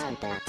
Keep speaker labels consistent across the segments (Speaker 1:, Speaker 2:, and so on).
Speaker 1: Danganronpa.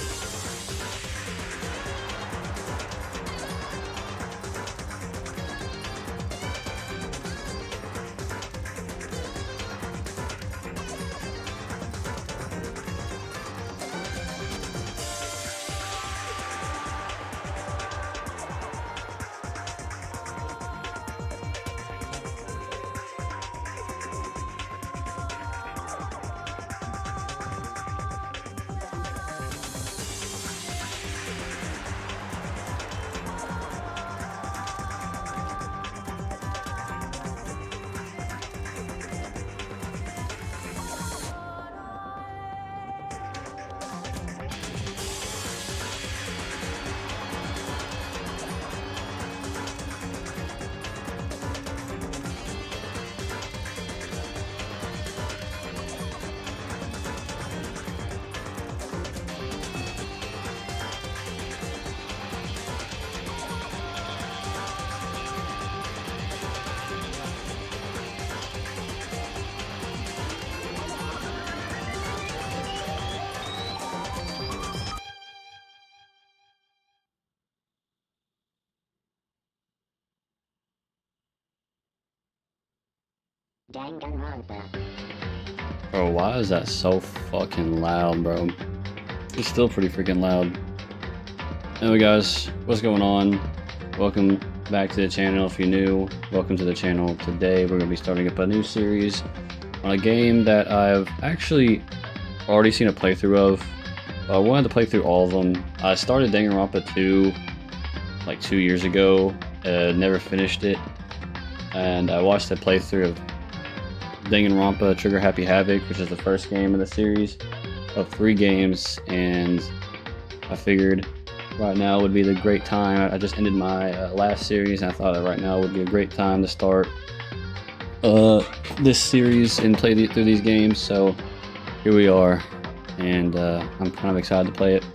Speaker 1: Danganronpa.
Speaker 2: Bro, why is that so fucking loud, bro? It's still pretty freaking loud. Anyway, guys, what's going on? Welcome back to the channel. If you're new, welcome to the channel. Today, we're going to be starting up a new series on a game that I've actually already seen a playthrough of. I wanted to play through all of them. I started Danganronpa 2 like 2 years ago, never finished it, and I watched a playthrough of Danganronpa Trigger Happy Havoc, which is the first game in the series of 3 games, and I figured right now would be the great time. I just ended my last series, and I thought that right now would be a great time to start this series and play through these games. So here we are, and I'm kind of excited to play it.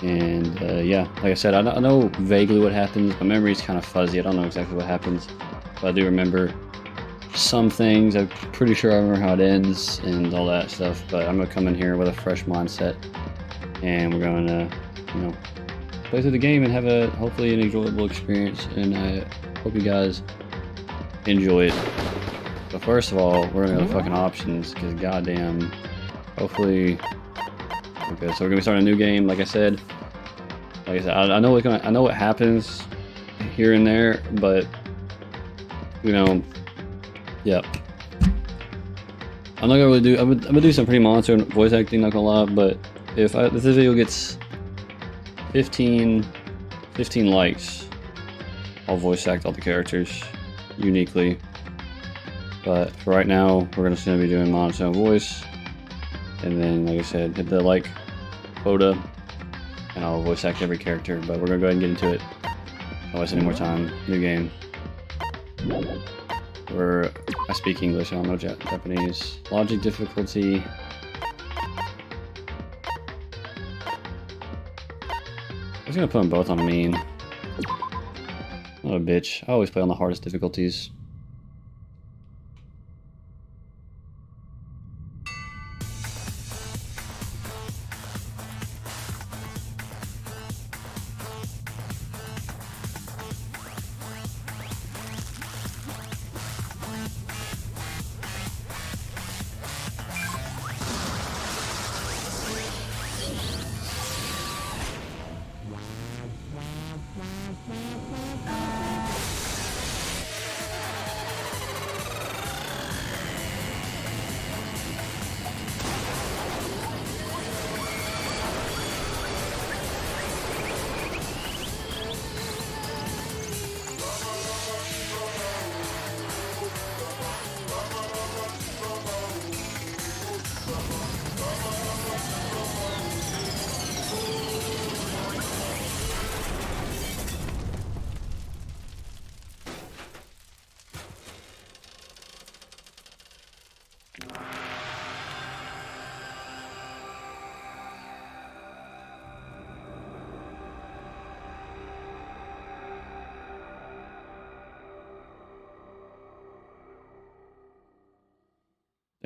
Speaker 2: And yeah, like I said, I know vaguely what happens. My memory is kind of fuzzy. I don't know exactly what happens, but I do remember some things. I'm pretty sure I remember how it ends and all that stuff, but I'm gonna come in here with a fresh mindset, and we're going to, you know, play through the game and have a hopefully an enjoyable experience, and I hope you guys enjoy it. But first of all, we're gonna go to fucking options, because goddamn, hopefully. Okay, so we're gonna be starting a new game. Like I said, I know I know what happens here and there, but you know. Yep. I'm not gonna really do. I'm gonna do some pretty monster voice acting, not gonna lie. But if this video gets 15 likes, I'll voice act all the characters uniquely. But for right now, we're just gonna be doing monotone voice, and then, like I said, hit the like quota, and I'll voice act every character. But we're gonna go ahead and get into it. Don't waste any more time. New game. I speak English, I don't know Japanese. Logic difficulty. I'm just gonna put them both on mean. What a bitch. I always play on the hardest difficulties.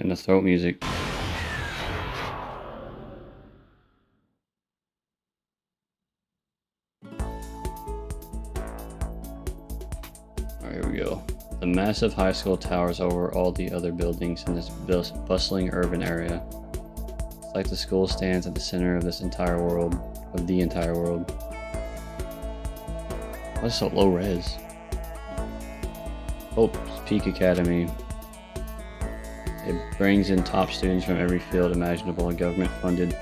Speaker 2: And the throat music. here we go. The massive high school towers over all the other buildings in this bustling urban area. It's like the school stands at the center of this entire world, of the entire world. Why is it so low res? Hope's Peak Academy. It brings in top students from every field imaginable, a government-funded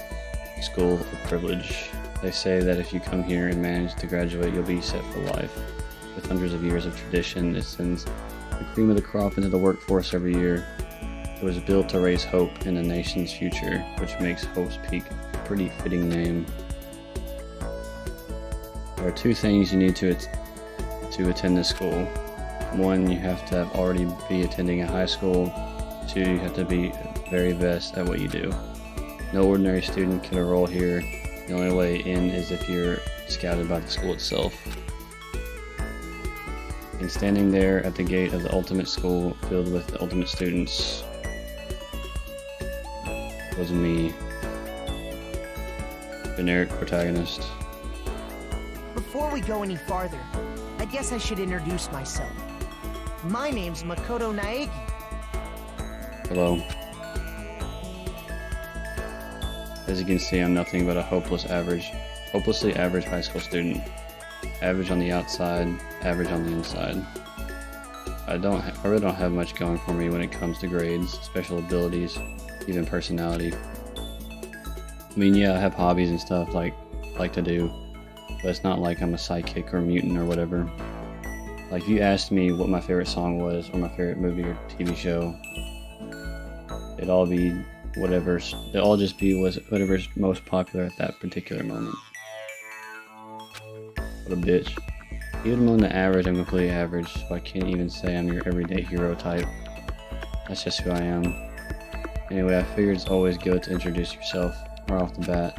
Speaker 2: school of privilege. They say that if you come here and manage to graduate, you'll be set for life. With hundreds of years of tradition, it sends the cream of the crop into the workforce every year. It was built to raise hope in the nation's future, which makes Hope's Peak a pretty fitting name. There are two things you need to attend this school. One, you have to already be attending a high school. Two, you have to be very best at what you do. No ordinary student can enroll here. The only way in is if you're scouted by the school itself. And standing there at the gate of the ultimate school filled with the ultimate students was me. Generic protagonist.
Speaker 1: Before we go any farther, I guess I should introduce myself. My name's Makoto Naegi.
Speaker 2: Hello. As you can see, I'm nothing but a hopelessly average high school student. Average on the outside, average on the inside. I really don't have much going for me when it comes to grades, special abilities, even personality. I mean, yeah, I have hobbies and stuff like to do, but it's not like I'm a sidekick or a mutant or whatever. Like, if you asked me what my favorite song was, or my favorite movie or TV show, it'd all be whatever's, it'd all just be whatever's most popular at that particular moment. What a bitch. Even among the average, I'm completely average, so I can't even say I'm your everyday hero type. That's just who I am. Anyway, I figured it's always good to introduce yourself right off the bat.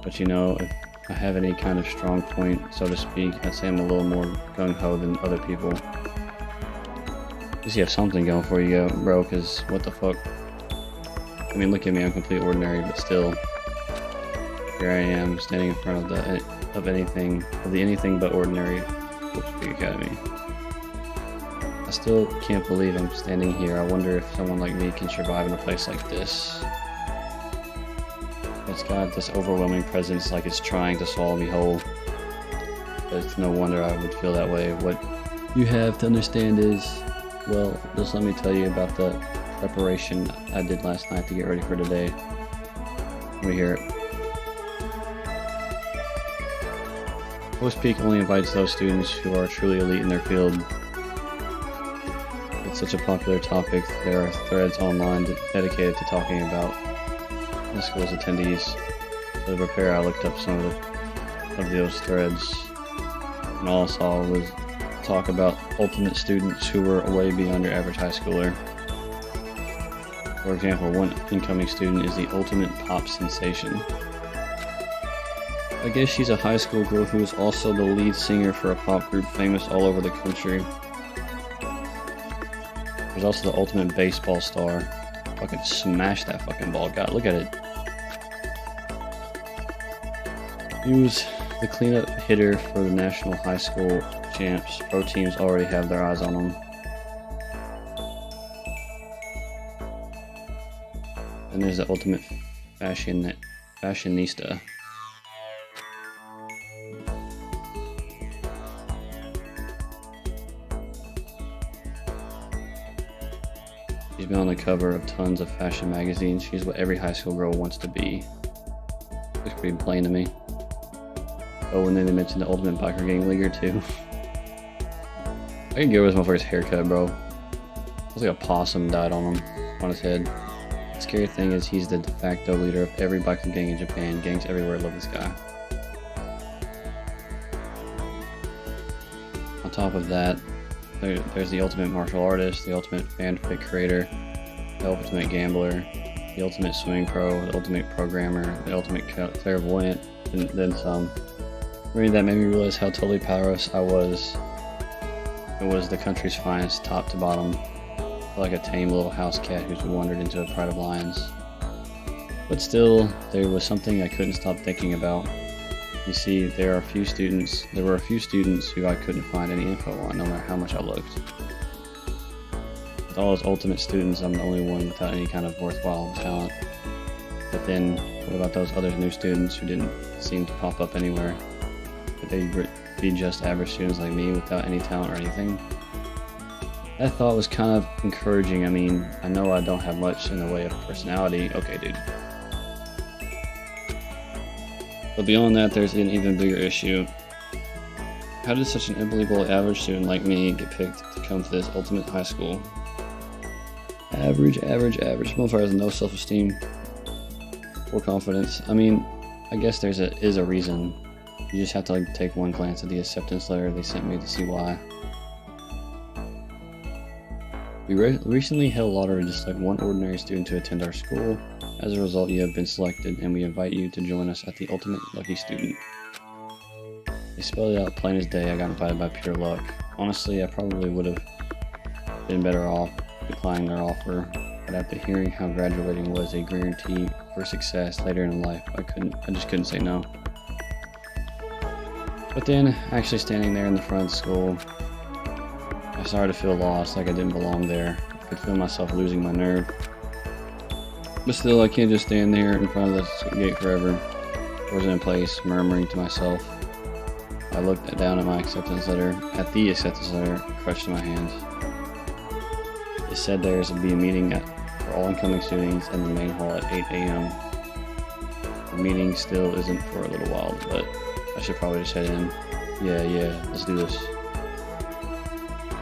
Speaker 2: But you know, if I have any kind of strong point, so to speak, I'd say I'm a little more gung-ho than other people. At least you have something going for you, bro, because what the fuck? I mean, look at me, I'm completely ordinary, but still, here I am, standing in front of the anything but ordinary Havoc Academy. I still can't believe I'm standing here. I wonder if someone like me can survive in a place like this. It's got this overwhelming presence, like it's trying to swallow me whole. But it's no wonder I would feel that way. What you have to understand is, well, just let me tell you about the preparation I did last night to get ready for today. Let me hear it. Hope's Peak only invites those students who are truly elite in their field. It's such a popular topic, there are threads online dedicated to talking about the school's attendees. So to prepare, I looked up some of those threads, and all I saw was talk about ultimate students who were way beyond your average high schooler. For example, one incoming student is the ultimate pop sensation. I guess she's a high school girl who is also the lead singer for a pop group famous all over the country. There's also the ultimate baseball star. Fucking smash that fucking ball. God, look at it. He was the cleanup hitter for the national high school champs. Pro teams already have their eyes on him. And there's the ultimate fashionista. She's been on the cover of tons of fashion magazines. She's what every high school girl wants to be. Looks pretty plain to me. Oh, and then they mentioned the ultimate biker gang leader too. I can get with this motherfucker's haircut, bro. Looks like a possum died on him, on his head. The scary thing is he's the de facto leader of every biker gang in Japan. Gangs everywhere love this guy. On top of that, there's the ultimate martial artist, the ultimate fanfic creator, the ultimate gambler, the ultimate swing pro, the ultimate programmer, the ultimate clairvoyant, and then some. Reading that made me realize how totally powerless I was. It was the country's finest, top to bottom, like a tame little house cat who's wandered into a pride of lions. But still, there was something I couldn't stop thinking about. You see, there were a few students who I couldn't find any info on, no matter how much I looked. With all those ultimate students, I'm the only one without any kind of worthwhile talent. But then, what about those other new students who didn't seem to pop up anywhere? Could they be just average students like me without any talent or anything? That thought was kind of encouraging. I mean, I know I don't have much in the way of personality. Okay, dude. But beyond that, there's an even bigger issue. How did such an unbelievable average student like me get picked to come to this ultimate high school? Average. Motherfucker has no self-esteem or confidence. I mean, I guess there is a reason. You just have to like take one glance at the acceptance letter they sent me to see why. We recently held a lottery to select one ordinary student to attend our school. As a result, you have been selected, and we invite you to join us at the Ultimate Lucky Student. They spelled it out plain as day. I got invited by pure luck. Honestly, I probably would have been better off declining their offer, but after hearing how graduating was a guarantee for success later in life, I just couldn't say no. But then, actually standing there in the front of the school, I started to feel lost, like I didn't belong there. I could feel myself losing my nerve. But still, I can't just stand there in front of the gate forever. I wasn't in place, murmuring to myself. I looked down at the acceptance letter, crushed in my hands. It said there is to be a meeting for all incoming students in the main hall at 8 a.m. The meeting still isn't for a little while, but I should probably just head in. Yeah, let's do this.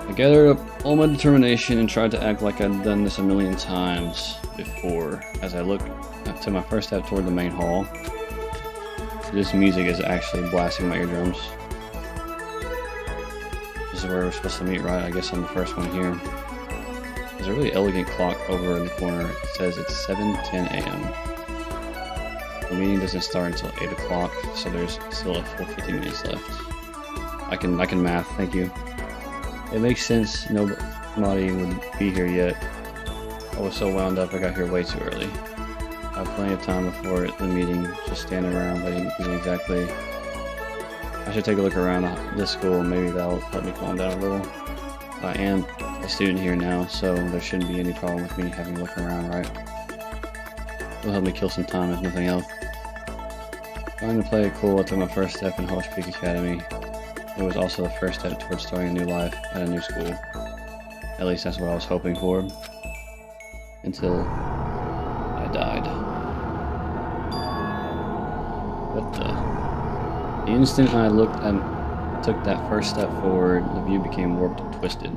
Speaker 2: I gathered up all my determination and tried to act like I'd done this a million times before. As I looked to my first step toward the main hall, this music is actually blasting my eardrums. This is where we're supposed to meet, right? I guess I'm the first one here. There's a really elegant clock over in the corner. It says it's 7:10 a.m. The meeting doesn't start until 8 o'clock, so there's still a full 50 minutes left. I can math, thank you. It makes sense nobody would be here yet. I was so wound up I got here way too early. I have plenty of time before the meeting, just standing around waiting exactly. I should take a look around this school, maybe that'll help me calm down a little. I am a student here now, so there shouldn't be any problem with me having a look around, right? It'll help me kill some time if nothing else. Trying to play it cool, I took my first step in Havoc Academy. It was also the first step towards starting a new life at a new school. At least that's what I was hoping for. Until I died. What the? The instant I took that first step forward, the view became warped and twisted.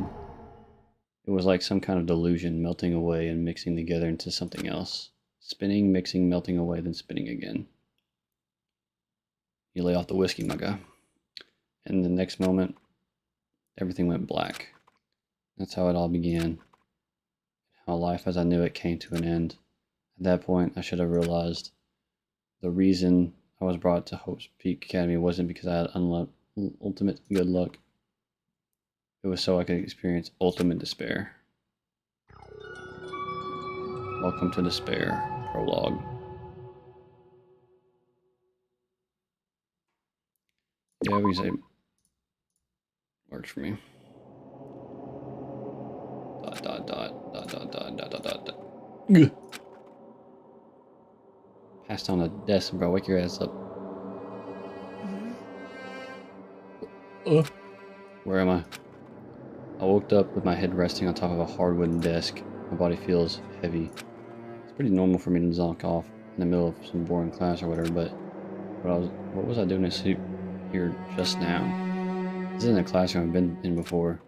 Speaker 2: It was like some kind of delusion melting away and mixing together into something else. Spinning, mixing, melting away, then spinning again. You lay off the whiskey, my guy. And the next moment, everything went black. That's how it all began. How life as I knew it came to an end. At that point, I should have realized the reason I was brought to Hope's Peak Academy wasn't because I had ultimate good luck. It was so I could experience ultimate despair. Welcome to Despair, prologue. Yeah, we say works for me. Ugh. Passed on the desk, bro. Wake your ass up. Where am I? I woke up with my head resting on top of a hard wooden desk. My body feels heavy. It's pretty normal for me to zonk off in the middle of some boring class or whatever, but what was I doing to sleep here just now? This isn't a classroom I've been in before.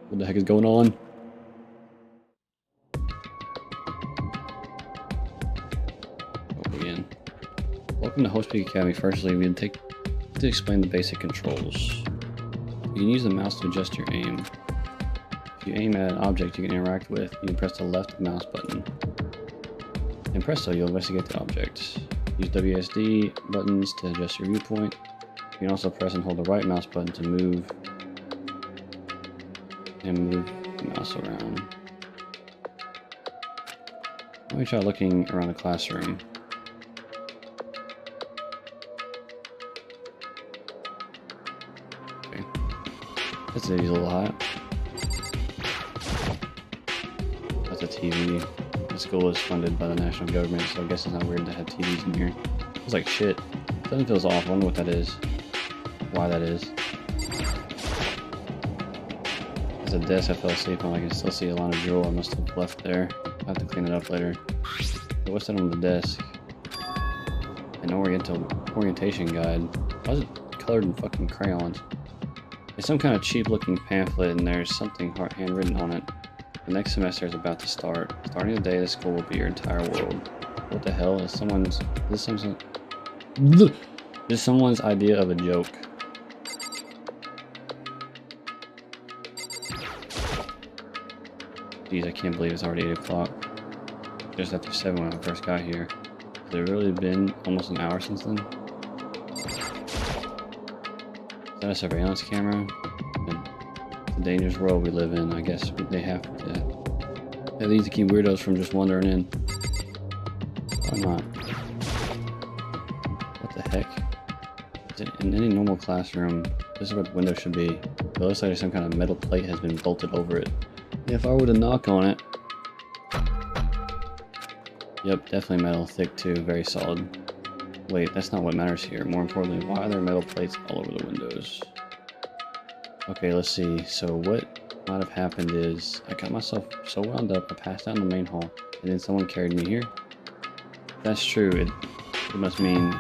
Speaker 2: What the heck is going on? Oh, again. Welcome to Hope's Peak Academy. Firstly, we take to explain the basic controls. You can use the mouse to adjust your aim. If you aim at an object you can interact with, you can press the left mouse button. In presto, you'll investigate the object. Use WSD buttons to adjust your viewpoint. You can also press and hold the right mouse button to move the mouse around. Let me try looking around the classroom. Sensitivity's a little hot. That's a TV. The school is funded by the national government, so I guess it's not weird to have TVs in here. It's like shit. Something feels off. I wonder what that is. Why that is. There's a desk I fell asleep on. I can still see a line of drool I must have left there. I'll have to clean it up later. But what's that on the desk? An orientation guide. Why is it colored in fucking crayons? It's some kind of cheap looking pamphlet and there's something handwritten on it. The next semester is about to start. Starting today, the school will be your entire world. What the hell is this someone's idea of a joke? Jeez, I can't believe it's already 8 o'clock. Just after 7 when I first got here. Has it really been almost an hour since then? Is that a surveillance camera? It's a dangerous world we live in. I guess they have these to keep weirdos from just wandering in. Why not? What the heck? In any normal classroom, this is where the window should be. It looks like some kind of metal plate has been bolted over it. If I were to knock on it... Yep, definitely metal, thick too, very solid. Wait, that's not what matters here. More importantly, why are there metal plates all over the windows? Okay, let's see. So what might have happened is I got myself so wound up, I passed out in the main hall, and then someone carried me here. If that's true, it must mean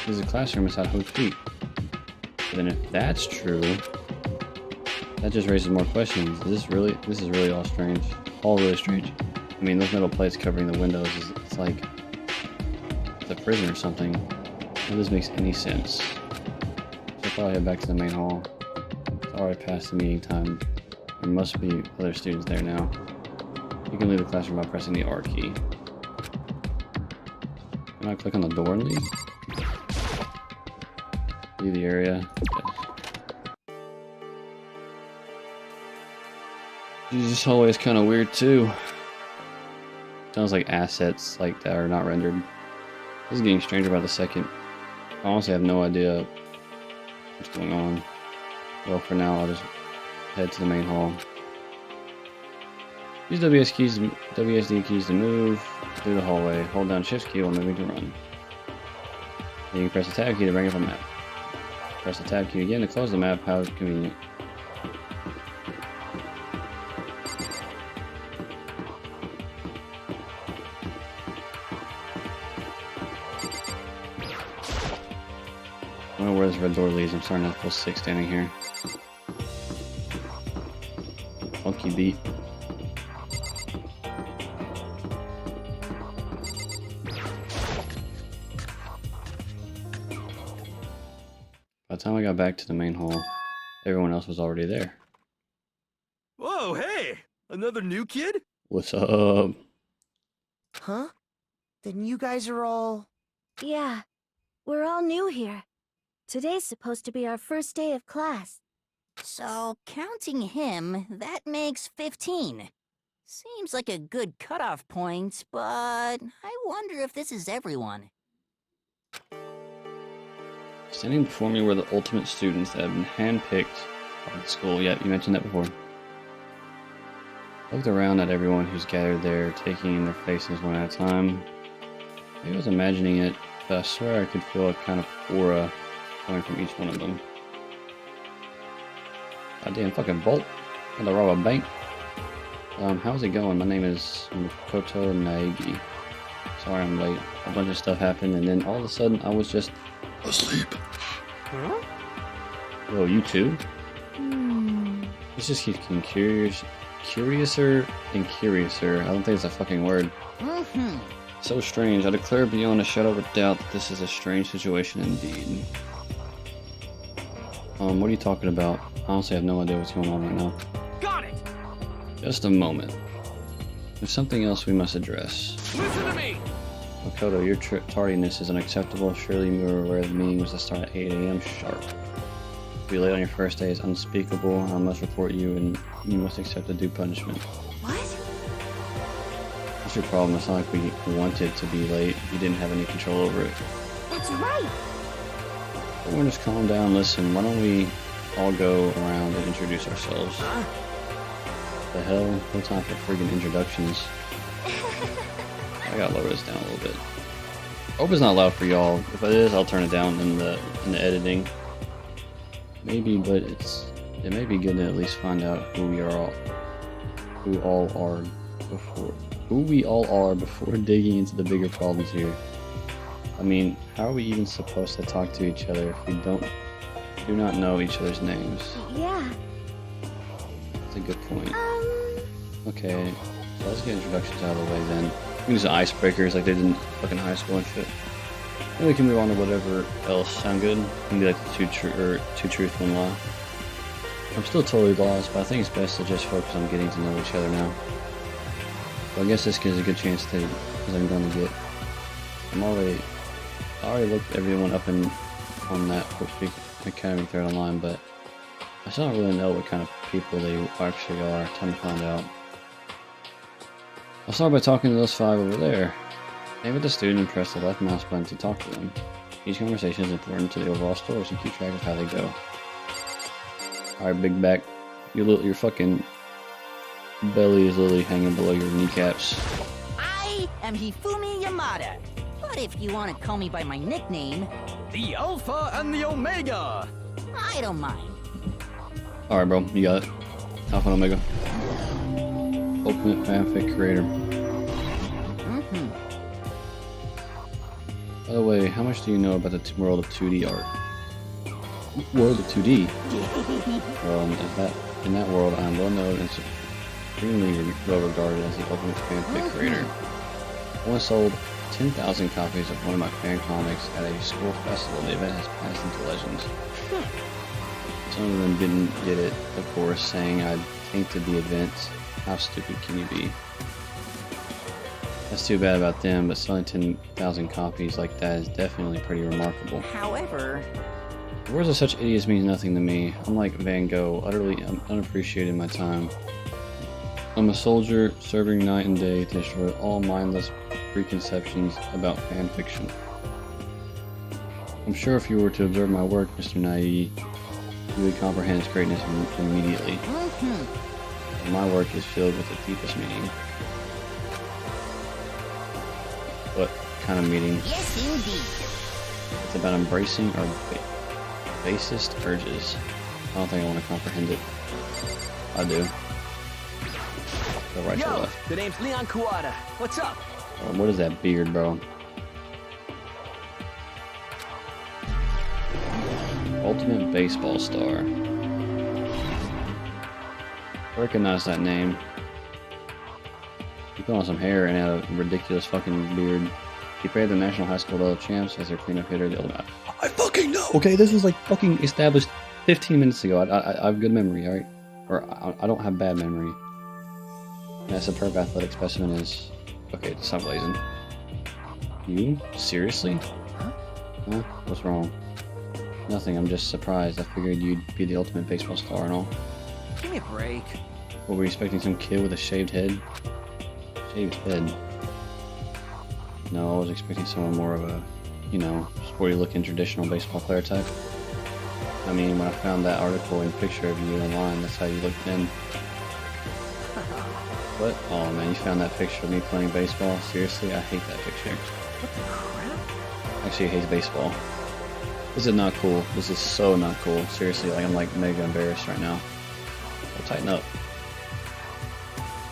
Speaker 2: there's a classroom inside Havoc. But then if that's true, that just raises more questions. This is really all strange. All really strange. I mean, those metal plates covering the windows, it's like it's a prison or something. None of this makes any sense. So I'll probably head back to the main hall. It's already past the meeting time. There must be other students there now. You can leave the classroom by pressing the R key. Can I click on the door and leave? Leave the area. Yes. Geez, this hallway is kind of weird too. Sounds like assets like that are not rendered. This is getting stranger by the second. I honestly have no idea what's going on. Well, for now, I'll just head to the main hall. Use WSD keys to move through the hallway. Hold down Shift key while moving to run. Then you can press the Tab key to bring up a map. Press the Tab key again to close the map. How convenient. I don't know where this red door leads. I'm starting to feel sick standing here. Funky beat. By the time I got back to the main hall, everyone else was already there.
Speaker 3: Whoa, hey! Another new kid?
Speaker 2: What's up?
Speaker 1: Huh? Then you guys are all...
Speaker 4: Yeah, we're all new here. Today's supposed to be our first day of class.
Speaker 5: So, counting him, that makes 15. Seems like a good cutoff point, but I wonder if this is everyone.
Speaker 2: Standing before me were the ultimate students that have been handpicked by the school. Yeah, you mentioned that before. I looked around at everyone who's gathered there, taking in their faces one at a time. Maybe I was imagining it, but I swear I could feel a kind of aura coming from each one of them. Goddamn fucking bolt. Had to rob a bank. How's it going? My name is Makoto Naegi. Sorry I'm late. A bunch of stuff happened and then all of a sudden I was just asleep.
Speaker 3: Huh?
Speaker 2: Whoa, you too? This just keeps getting curiouser and curiouser. I don't think it's a fucking word. So strange. I declare beyond a shadow of a doubt that this is a strange situation indeed. What are you talking about? Honestly, I have no idea what's going on right now.
Speaker 3: Got it!
Speaker 2: Just a moment. There's something else we must address.
Speaker 3: Listen to me!
Speaker 2: Makoto, your tardiness is unacceptable. Surely you were aware the meeting was to start at 8 a.m. sharp. To be late on your first day is unspeakable. I must report you and you must accept a due punishment.
Speaker 4: What?
Speaker 2: What's your problem? It's not like we wanted to be late. You didn't have any control over it.
Speaker 4: That's right!
Speaker 2: Everyone just calm down, listen. Why don't we all go around and introduce ourselves. The hell? No time for friggin' introductions. I gotta lower this down a little bit. I hope it's not loud for y'all. If it is, I'll turn it down in the editing. Maybe, but it may be good to at least find out who we all are before digging into the bigger problems here. I mean, how are we even supposed to talk to each other if we do not know each other's names?
Speaker 4: Yeah.
Speaker 2: That's a good point. Okay, so let's get introductions out of the way then. We can use the icebreakers like they did in fucking high school and shit. Then we can move on to whatever else. Sound good? Maybe like the two truth, one lie. I'm still totally lost, but I think it's best to just focus on getting to know each other now. So I guess this gives a good chance to, because I'm going to get. I already looked everyone up on that Academy Thread Online, but I still don't really know what kind of people they actually are. Time to find out. I'll start by talking to those 5 over there. Aim at the student and press the left mouse button to talk to them. Each conversation is important to the overall story, so keep track of how they go. Alright, big back. Your fucking belly is literally hanging below your kneecaps.
Speaker 5: I am Hifumi Yamada. But if you want to call me by my nickname,
Speaker 3: The Alpha and the Omega!
Speaker 5: I don't mind.
Speaker 2: Alright, bro, you got it. Alpha and Omega. Ultimate fanfic creator. By the way, how much do you know about the world of 2D art? World of 2D? Well, in that world, I am well known and supremely well regarded as the ultimate fanfic creator. I once sold 10,000 copies of one of my fan comics at a school festival. The event has passed into legends. Some of them didn't get it, of course, saying I tainted the event. How stupid can you be? That's too bad about them, but selling 10,000 copies like that is definitely pretty remarkable.
Speaker 5: However,
Speaker 2: The words of such idiots means nothing to me. I'm like Van Gogh, utterly unappreciated in my time. I'm a soldier, serving night and day to destroy all mindless preconceptions about fan fiction. I'm sure if you were to observe my work, Mr. Naive, you would comprehend its greatness immediately. My work is filled with the deepest meaning. What kind of meaning?
Speaker 5: yes indeed.
Speaker 2: It's about embracing our basest urges. I don't think I want to comprehend it. I do. Go right to
Speaker 3: Yo,
Speaker 2: left.
Speaker 3: the name's Leon Kuwata. What's up?
Speaker 2: Oh, what is that beard, bro? Ultimate baseball star. I recognize that name. He put on some hair and had a ridiculous fucking beard. He played the National High School Level Champs as their cleanup hitter. The ultimate. I fucking know. Okay, this was like fucking established 15 minutes ago. I have good memory, alright? Or I don't have bad memory. And a superb athletic specimen is. Okay, stop blazing. You? Seriously? Huh? What's wrong? Nothing, I'm just surprised. I figured you'd be the ultimate baseball star and all.
Speaker 3: Give me a break.
Speaker 2: What, were you expecting some kid with a shaved head? Shaved head? No, I was expecting someone more of a, you know, sporty looking traditional baseball player type. I mean, when I found that article and picture of you online, that's how you looked then. What? Oh man, you found that picture of me playing baseball? Seriously? I hate that picture.
Speaker 3: What the crap?
Speaker 2: Actually, I hate baseball. This is not cool. This is so not cool. Seriously, like I'm like mega embarrassed right now. I'll tighten up.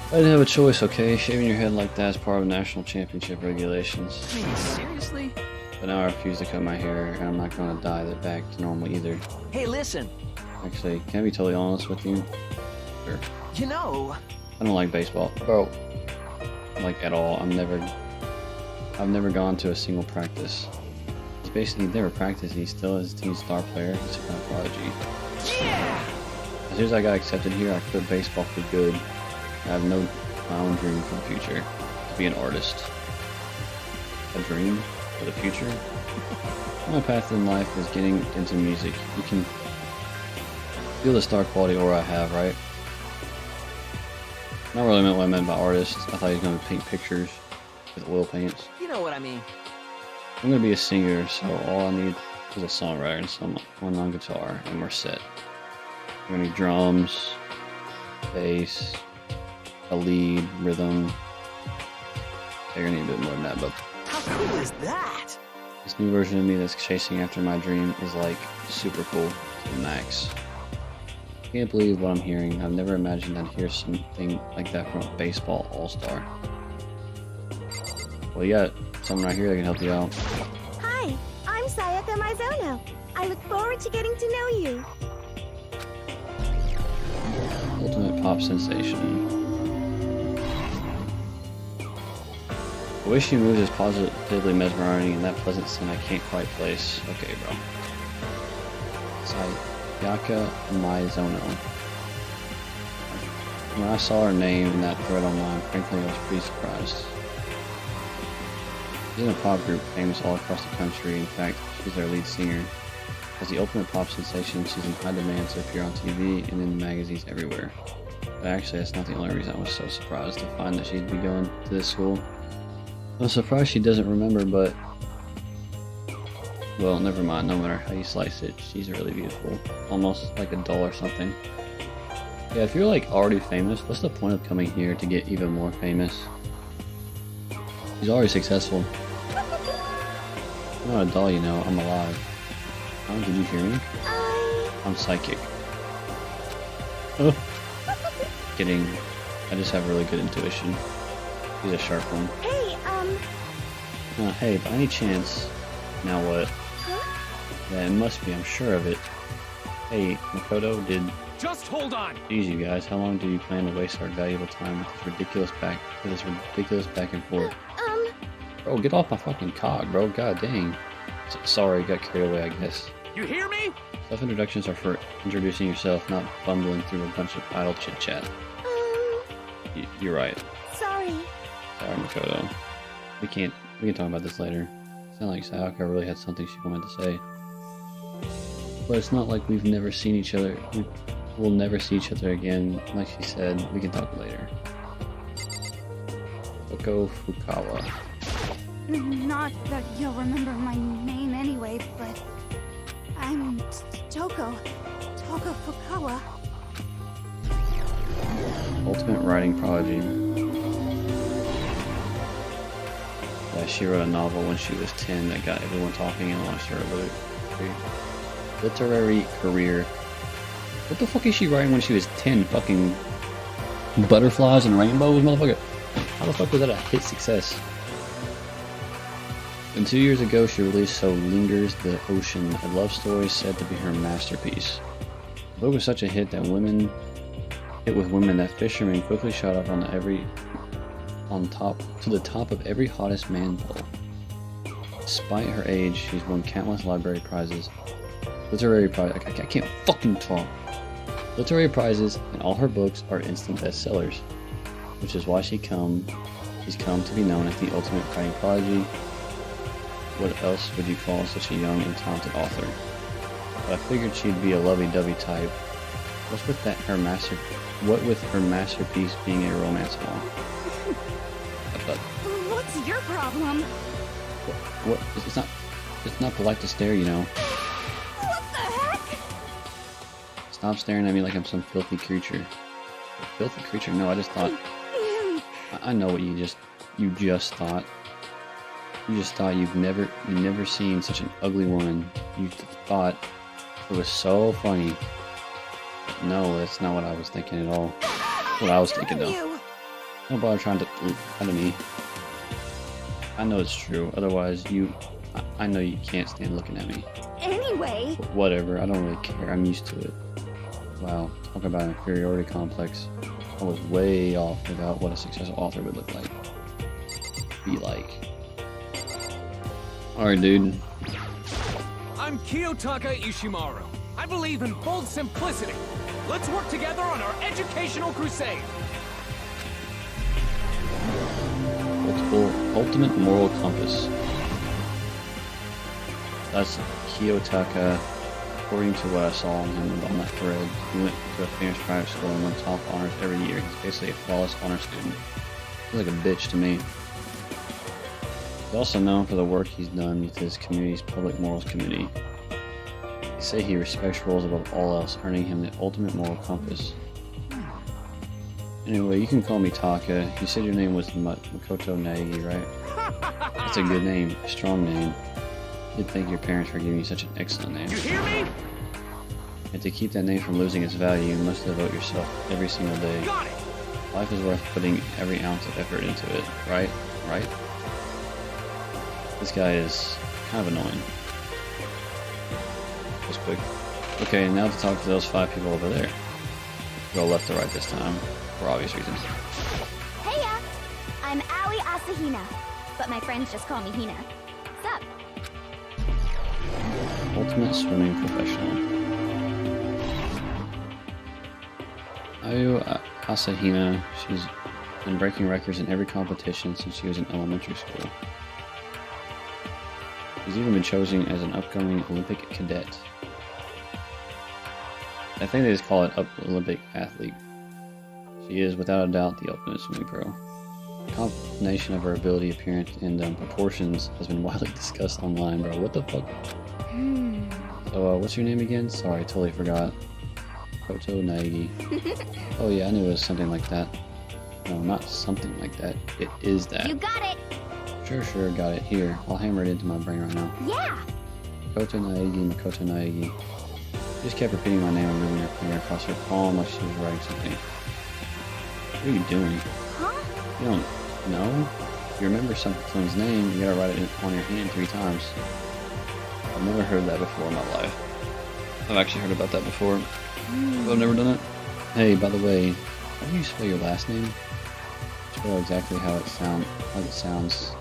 Speaker 2: I didn't have a choice, okay? Shaving your head like that is part of national championship regulations.
Speaker 3: I mean, seriously?
Speaker 2: But now I refuse to cut my hair, and I'm not gonna dye it back to normal either.
Speaker 3: Hey, listen.
Speaker 2: Actually, can I be totally honest with you? Sure.
Speaker 3: You know,
Speaker 2: I don't like baseball, bro. Like at all. I've never gone to a single practice. He's basically never practiced. He still is a team star player. He's a kind of prodigy.
Speaker 3: yeah!
Speaker 2: As soon as I got accepted here, I quit baseball for good. I have my own dream for the future, to be an artist. A dream for the future? My path in life is getting into music. You can feel the star quality aura I have, right? Not really meant what I meant by artist. I thought he was going to paint pictures with oil paints.
Speaker 3: You know what I mean.
Speaker 2: I'm going to be a singer, so all I need is a songwriter and someone on guitar, and we're set. We're gonna need drums, bass, a lead, rhythm. You're gonna need a bit more than that, but
Speaker 3: How cool is that?
Speaker 2: this new version of me that's chasing after my dream is like super cool to the max. I can't believe what I'm hearing. I've never imagined I'd hear something like that from a baseball all-star. Well, you got someone right here that can help you out.
Speaker 4: Hi, I'm Sayaka Mizono. I look forward to getting to know you.
Speaker 2: Ultimate pop sensation. The way she moves is positively mesmerizing, and that pleasant scent I can't quite place. Okay, bro. Sayaka Mizono. When I saw her name in that thread online, frankly, I was pretty surprised. She's in a pop group famous all across the country. In fact, she's their lead singer. As the ultimate pop sensation, she's in high demand to appear on TV and in magazines everywhere. But actually, that's not the only reason I was so surprised to find that she'd be going to this school. I'm surprised she doesn't remember, but... well, never mind. No matter how you slice it, she's really beautiful. Almost like a doll or something. Yeah, if you're like already famous, what's the point of coming here to get even more famous? She's already successful. I'm not a doll, you know. I'm alive. Oh, did you hear me? I'm psychic. Oh. Kidding. I just have really good intuition. She's a sharp one.
Speaker 4: Hey,
Speaker 2: Hey, by any chance... now what?
Speaker 4: huh?
Speaker 2: Yeah, it must be, I'm sure of it. Hey, Makoto,
Speaker 6: Just hold on!
Speaker 2: Jeez, you guys, how long do you plan to waste our valuable time with this ridiculous back and forth? Bro, get off my fucking cock, bro. God dang. Sorry, got carried away, I guess.
Speaker 6: You hear me?
Speaker 2: Self-introductions are for introducing yourself, not bumbling through a bunch of idle chit-chat. You're right.
Speaker 4: Sorry.
Speaker 2: Sorry, Makoto. We can talk about this later. It's not like Sayaka really had something she wanted to say. But it's not like we've never seen each other. We'll never see each other again. Like she said, we can talk later. Oko Fukawa.
Speaker 7: Not that you'll remember my name anyway, but I'm Toko Fukawa.
Speaker 2: Ultimate writing prodigy. Yeah, she wrote a novel when she was 10 that got everyone talking and launched her literary career. What the fuck is she writing when she was 10? Fucking butterflies and rainbows, motherfucker. How the fuck was that a hit success? And 2 years ago, she released So Lingers the Ocean, a love story said to be her masterpiece. The book was such a hit with women that fishermen quickly shot up to the top of every hottest man poll. Despite her age, she's won countless literary prizes. I can't fucking talk. Literary prizes, and all her books are instant bestsellers, which is why she's come to be known as the ultimate writing prodigy. What else would you call such a young and talented author? But I figured she'd be a lovey-dovey type. What with her masterpiece being a romance novel?
Speaker 7: What's your problem?
Speaker 2: What? It's not polite to stare, you know.
Speaker 7: What the heck?
Speaker 2: Stop staring at me like I'm some filthy creature. A filthy creature? No, I just thought. I know what you just thought. You just thought you've never seen such an ugly woman. You thought it was so funny. No, that's not what I was thinking at all. What I was thinking though. Don't bother trying to lie to me. I know it's true. Otherwise, I know you can't stand looking at me.
Speaker 7: Anyway.
Speaker 2: Whatever. I don't really care. I'm used to it. Wow. Talk about an inferiority complex. I was way off about what a successful author would look like. Be like. Alright, dude.
Speaker 6: I'm Kiyotaka Ishimaru. I believe in bold simplicity. Let's work together on our educational crusade.
Speaker 2: Ultimate moral compass. That's Kiyotaka. According to what I saw on him on that thread, he went to a famous private school and won top honors every year. He's basically a flawless honor student. He's like a bitch to me. He's also known for the work he's done with his community's public morals committee. They say he respects rules above all else, earning him the ultimate moral compass. Anyway, you can call me Taka. You said your name was Makoto Naegi, right? That's a good name, a strong name. You'd thank your parents for giving you such an excellent name.
Speaker 6: You hear me?
Speaker 2: And to keep that name from losing its value, you must devote yourself every single day.
Speaker 6: Got it!
Speaker 2: Life is worth putting every ounce of effort into it, right? Right? This guy is kind of annoying. Just quick. Okay, now to talk to those 5 people over there. Go left or right this time, for obvious reasons.
Speaker 7: Heya! I'm Aoi Asahina, but my friends just call me Hina. Sup?
Speaker 2: Ultimate swimming professional. Ayo Asahina, she's been breaking records in every competition since she was in elementary school. She's even been chosen as an upcoming Olympic cadet. I think they just call it Olympic athlete. She is without a doubt the ultimate swimming pro. The combination of her ability, appearance, and proportions has been widely discussed online, bro. What the fuck? So, what's your name again? Sorry, I totally forgot. Koto Naegi. Oh yeah, I knew it was something like that. No, not something like that. It is that.
Speaker 7: You got it!
Speaker 2: Sure, got it. Here, I'll hammer it into my brain right now.
Speaker 7: Yeah!
Speaker 2: Makoto Naegi, Makoto Naegi. She just kept repeating my name and moving her finger across her palm like she was writing something. What are you doing?
Speaker 7: Huh?
Speaker 2: You don't know? If you remember someone's name, you gotta write it on your hand 3 times. I've never heard that before in my life. I've actually heard about that before, but I've never done it. Hey, by the way, how do you spell your last name? Spell exactly how it sounds.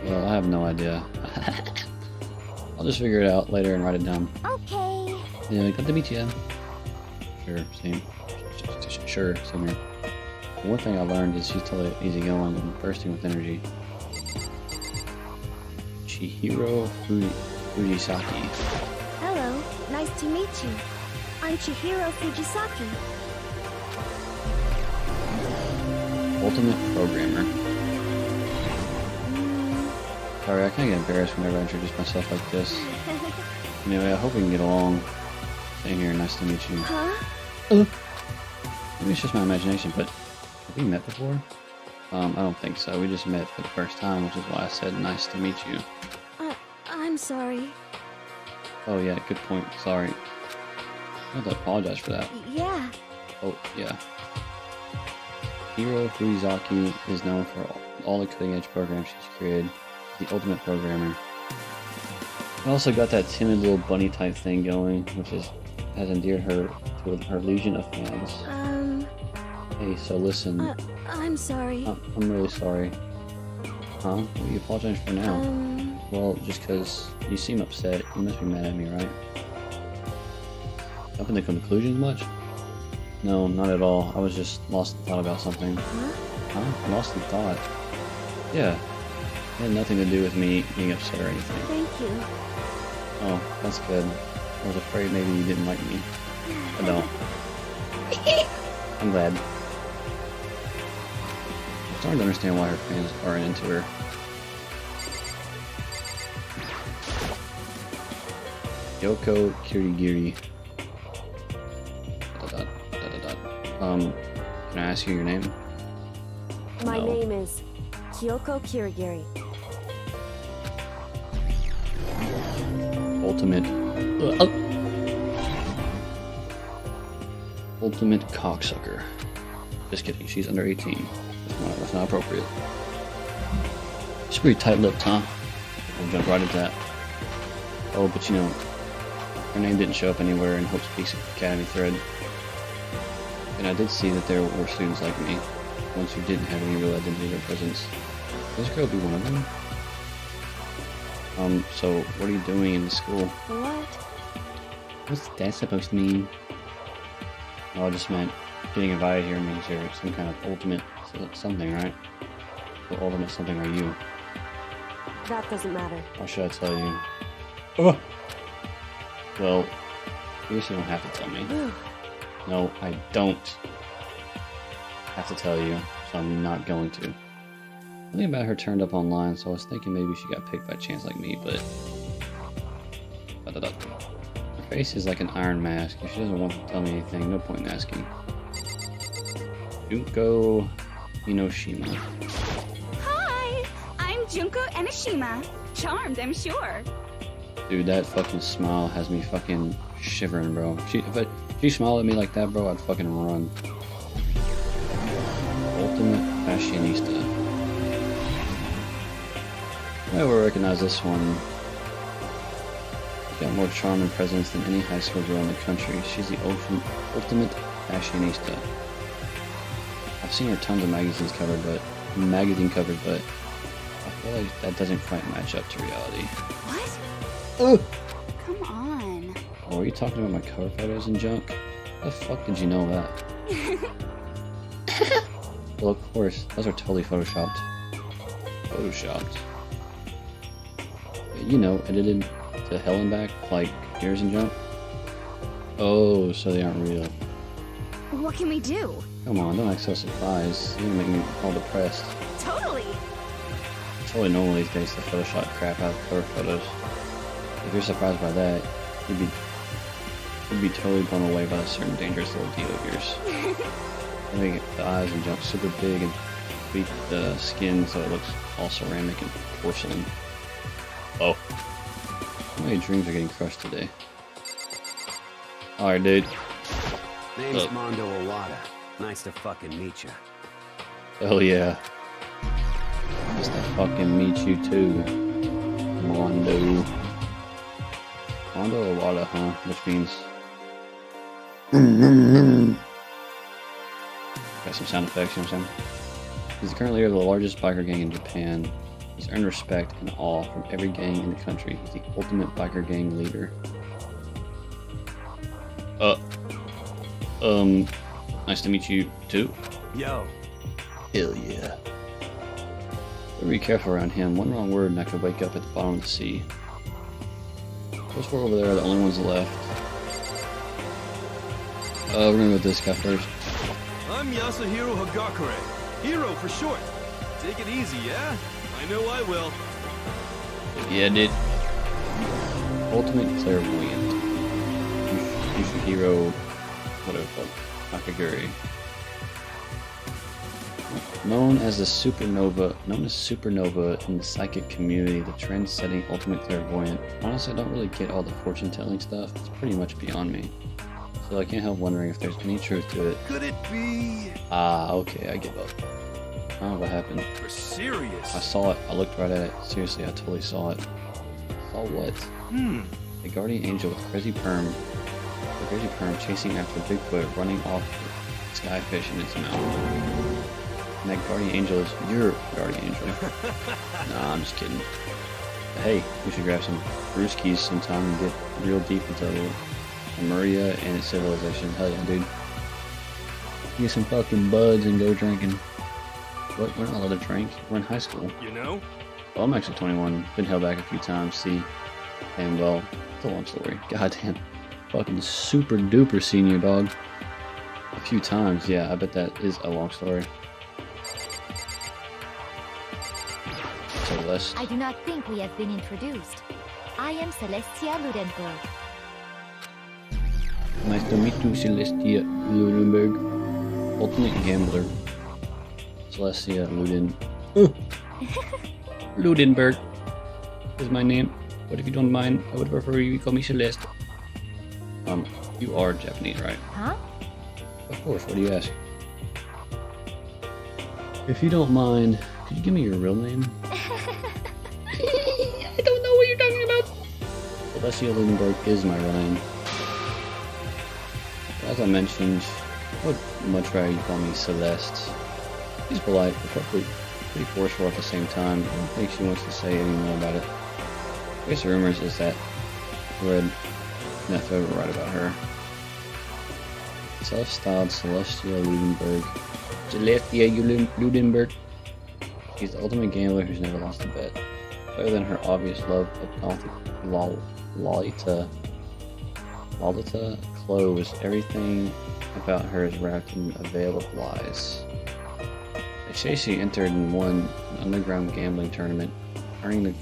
Speaker 2: Well, I have no idea. I'll just figure it out later and write it down.
Speaker 7: Okay.
Speaker 2: Yeah, good to meet you. Sure, same. Sure, same here. One thing I learned is she's totally easygoing and bursting with energy. Chihiro Fujisaki.
Speaker 4: Hello, nice to meet you. I'm Chihiro Fujisaki.
Speaker 2: Ultimate programmer. Sorry, I kind of get embarrassed whenever I introduce myself like this. Anyway, I hope we can get along. Staying here, nice to meet you.
Speaker 4: Huh?
Speaker 2: Maybe it's just my imagination, but have we met before? I don't think so. We just met for the first time, which is why I said nice to meet you.
Speaker 4: I'm sorry.
Speaker 2: Oh yeah, good point. Sorry. I have to apologize for that.
Speaker 4: Yeah.
Speaker 2: Oh, yeah. Hiro Fujisaki is known for all the cutting-edge programs she's created. She's the ultimate programmer. I also got that timid little bunny type thing going, which has endeared her to her legion of fans. Hey, so listen.
Speaker 4: I'm sorry.
Speaker 2: I'm really sorry. Huh? What are you apologizing for now? Well, just because you seem upset, you must be mad at me, right? Jumping to conclusions much? No, not at all. I was just lost in thought about something. Huh? Lost in thought? Yeah. It had nothing to do with me being upset or anything.
Speaker 4: Thank you.
Speaker 2: Oh, that's good. I was afraid maybe you didn't like me. I don't. I'm glad. I'm starting to understand why her fans aren't into her. Yoko Kirigiri. Can I ask you your name?
Speaker 4: My
Speaker 2: No.
Speaker 4: name is Kyoko Kirigiri.
Speaker 2: Ultimate. Ultimate cocksucker. Just kidding, she's under 18. That's not appropriate. She's pretty tight-lipped, huh? We'll jump right into that. Oh, but you know, her name didn't show up anywhere in Hope Speaks Academy thread. And I did see that there were students like me, ones who didn't have any real identity or presence. Could this girl be one of them? So what are you doing in the school?
Speaker 4: What?
Speaker 2: What's that supposed to mean? Oh, I just meant getting invited here means you're some kind of ultimate something, right? What ultimate something are you?
Speaker 4: That doesn't matter.
Speaker 2: Why should I tell you? Oh! Well, I guess you don't have to tell me. No, I don't have to tell you, so I'm not going to. Something about her turned up online, so I was thinking maybe she got picked by chance like me, but... Her face is like an iron mask. If she doesn't want to tell me anything, no point in asking. Junko Enoshima.
Speaker 8: Hi! I'm Junko Enoshima. Charmed, I'm sure.
Speaker 2: Dude, that fucking smile has me fucking shivering, bro. If she smiled at me like that, bro, I'd fucking run. Ultimate Fashionista. I will recognize this one. She's got more charm and presence than any high school girl in the country. She's the ultimate fashionista. I've seen her tons of magazine covered, but I feel like that doesn't quite match up to reality.
Speaker 8: What?
Speaker 2: Oh!
Speaker 8: Come on.
Speaker 2: Oh, are you talking about my cover photos and junk? How the fuck did you know that? Well, of course, those are totally photoshopped. You know, edited to hell and back, like ears and junk. Oh, so they aren't real.
Speaker 8: What can we do?
Speaker 2: Come on, don't act so surprised. You're gonna make me all depressed.
Speaker 8: Totally.
Speaker 2: It's totally normal these days to Photoshop crap out of cover photos. If you're surprised by that, you'd be totally blown away by a certain dangerous little deal of yours. They make the eyes and junk super big and tweak the skin so it looks all ceramic and porcelain. Oh. How many dreams are getting crushed today? Alright, dude.
Speaker 3: Name's Mondo Owada. Nice to fucking meet you.
Speaker 2: Hell yeah. Nice to fucking meet you too. Mondo Owada, huh? Which means... Got some sound effects, you know what I'm saying? He's the current leader of the largest biker gang in Japan. He's earned respect and awe from every gang in the country. He's the ultimate biker gang leader. Nice to meet you too.
Speaker 3: Yo.
Speaker 2: Hell yeah. Better be careful around him. One wrong word and I could wake up at the bottom of the sea. Those four over there are the only ones left. We're gonna go with this guy first.
Speaker 9: I'm Yasuhiro Hagakure. Hero for short. Take it easy, yeah? I know I will.
Speaker 2: Yeah, dude. Ultimate clairvoyant. Yasuhiro, whatever the fuck, Nakaguri. Known as supernova in the psychic community, the trend-setting ultimate clairvoyant. Honestly, I don't really get all the fortune-telling stuff. It's pretty much beyond me. So I can't help wondering if there's any truth to it.
Speaker 9: Could it be?
Speaker 2: Ah, okay, I give up. Oh, what happened?
Speaker 9: You're serious?
Speaker 2: I saw it. I looked right at it. Seriously, I totally saw it. Saw what? A guardian angel with crazy perm chasing after Bigfoot, running off with skyfish in its mouth. And that guardian angel is your guardian angel. Nah, I'm just kidding. But hey, we should grab some brewskis sometime and get real deep into Lemuria and its civilization. Hell yeah, dude. Get some fucking buds and go drinking. What? We're not allowed to drink. We're in high school.
Speaker 9: You know?
Speaker 2: Well, I'm actually 21. Been held back a few times. See, and well, it's a long story. Goddamn, fucking super duper senior dog. A few times, yeah. I bet that is a long story. Celeste.
Speaker 7: I do not think we have been introduced. I am Celestia Ludenberg.
Speaker 2: Nice to meet you, Celestia Ludenberg. Ultimate gambler. Celestia Ludenberg is my name, but if you don't mind, I would prefer you call me Celeste. You are Japanese, right?
Speaker 7: Huh?
Speaker 2: Of course, what do you ask? If you don't mind, could you give me your real name? I don't know what you're talking about. Celestia Ludenberg is my real name. As I mentioned, I would much rather you call me Celeste. She's polite, but pretty forceful at the same time. I don't think she wants to say any more about it. I guess the rumors is that I read that thread will write about her. Self-styled Celestia Ludenberg. Celestia Ludenberg. She's the ultimate gambler who's never lost a bet. Other than her obvious love of gothic Lolita clothes, everything about her is wrapped in a veil of lies. Shashi entered and won an underground gambling tournament, earning the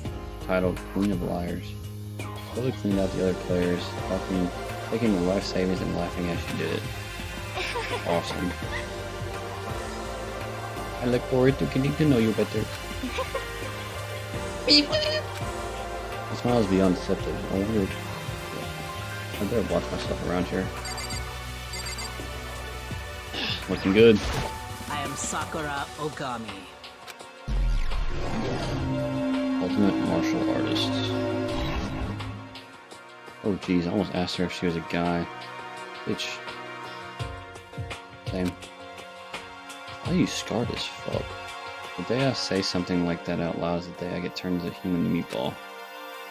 Speaker 2: title Queen of Liars. Totally cleaned out the other players, taking their life savings and laughing as she did it. Awesome. I look forward to getting to know you better. The smile is beyond deceptive. I wonder. I better watch myself around here. Looking good.
Speaker 5: I am Sakura Ogami.
Speaker 2: Ultimate martial artist. Oh geez, I almost asked her if she was a guy. Bitch. Same. Why are you scarred as fuck? The day I say something like that out loud is the day I get turned into a human meatball.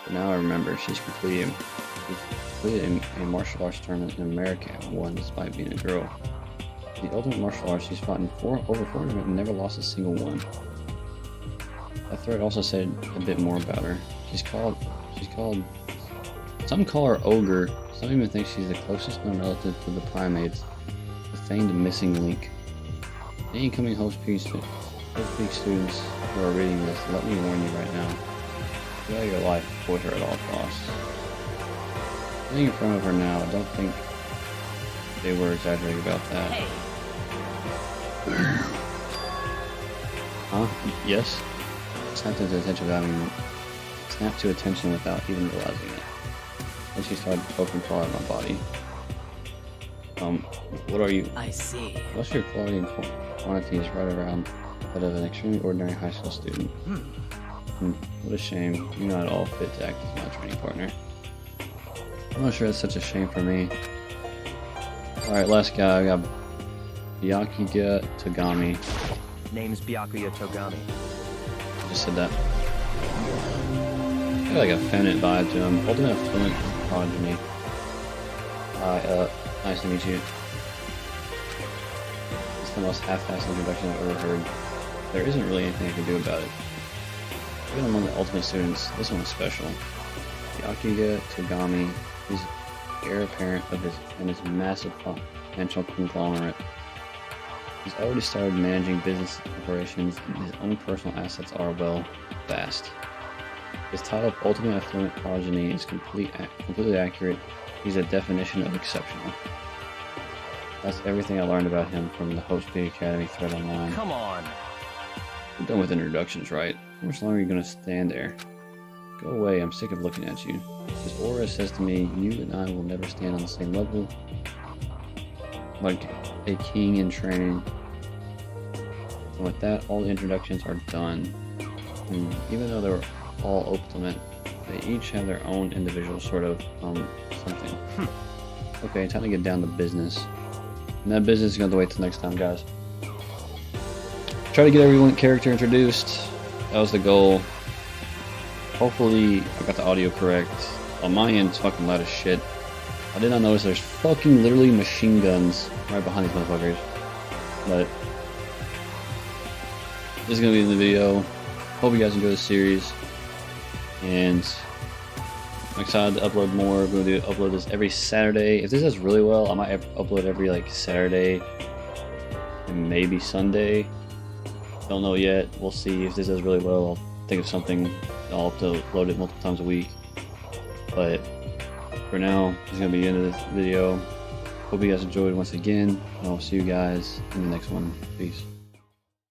Speaker 2: But now I remember she's completed a martial arts tournament in America and won despite being a girl. The ultimate martial arts, she's fought in over 400 and never lost a single one. That thread also said a bit more about her. She's called, some call her Ogre, some even think she's the closest known relative to the primates, the famed missing link. Any incoming Host Peak students who are reading this, let me warn you right now. Get out of your life, avoid her at all costs. Sitting in front of her now, I don't think they were exaggerating about that.
Speaker 5: Hey.
Speaker 2: Huh? Yes? Snapped to attention without even realizing it. Then she started poking claw at my body. What are you?
Speaker 5: I see.
Speaker 2: Most of your quality and quantity is right around that of an extremely ordinary high school student. What a shame. You're not at all fit to act as my training partner. I'm not sure that's such a shame for me. Alright, last guy. I got Byakuya Togami.
Speaker 10: Name's Byakuya Togami.
Speaker 2: I just said that. Got like a feminine vibe to him. Ultimate fluent progeny. Hi, nice to meet you. It's the most half-assed introduction I've ever heard. There isn't really anything I can do about it. Even among the ultimate students, this one is special. Byakuya Togami is the heir apparent of his massive financial conglomerate. He's already started managing business operations, and his own personal assets are, well, vast. His title of Ultimate Affluent Progeny is completely accurate. He's a definition of exceptional. That's everything I learned about him from the Host Peak Academy thread online.
Speaker 10: Come on.
Speaker 2: We're done with introductions, right? How much longer are you gonna stand there? Go away, I'm sick of looking at you. His aura says to me, you and I will never stand on the same level. Like a king in training. And with that, all the introductions are done. And even though they're all ultimate, they each have their own individual sort of something. Okay, time to get down to business. And that business is gonna have to wait till next time, guys. Try to get everyone character introduced. That was the goal. Hopefully I got the audio correct. On my end, it's fucking loud as shit. I did not notice there's fucking literally machine guns right behind these motherfuckers. But this is gonna be in the video. Hope you guys enjoy the series. And I'm excited to upload more. I'm gonna upload this every Saturday. If this does really well, I might upload every like Saturday and maybe Sunday. Don't know yet. We'll see if this does really well. I'll think of something. I'll have to load it multiple times a week. But for now, this is gonna be the end of this video. Hope you guys enjoyed once again. And I'll see you guys in the next one. Peace.